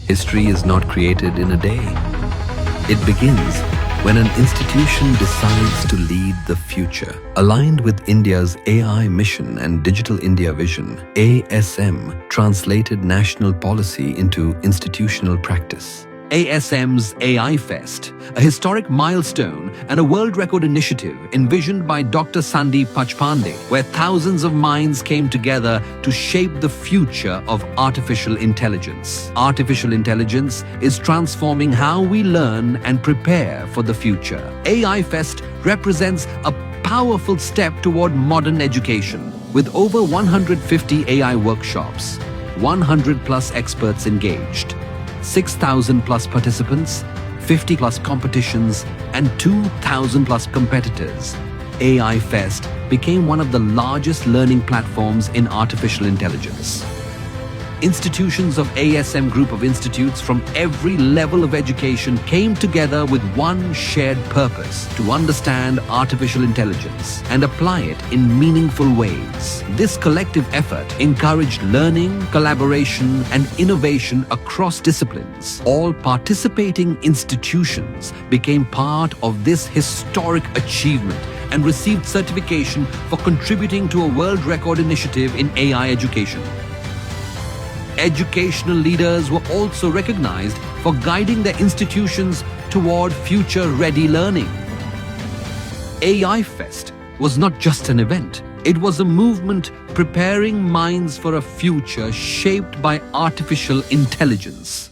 History is not created in a day. It begins when an institution decides to lead the future. Aligned with India's AI mission and Digital India vision, ASM translated national policy into institutional practice. ASM's AI Fest, a historic milestone and a world record initiative envisioned by Dr. Sandeep Pachpande, where thousands of minds came together to shape the future of artificial intelligence. Artificial intelligence is transforming how we learn and prepare for the future. AI Fest represents a powerful step toward modern education, with over 150 AI workshops, 100 plus experts engaged, 6,000 plus participants, 50 plus competitions, and 2,000 plus competitors. AI Fest became one of the largest learning platforms in artificial intelligence. Institutions of ASM Group of Institutes from every level of education came together with one shared purpose: to understand artificial intelligence and apply it in meaningful ways. This collective effort encouraged learning, collaboration, and innovation across disciplines. All participating institutions became part of this historic achievement and received certification for contributing to a world record initiative in AI education. Educational leaders were also recognized for guiding their institutions toward future-ready learning. AI Fest was not just an event. It was a movement preparing minds for a future shaped by artificial intelligence.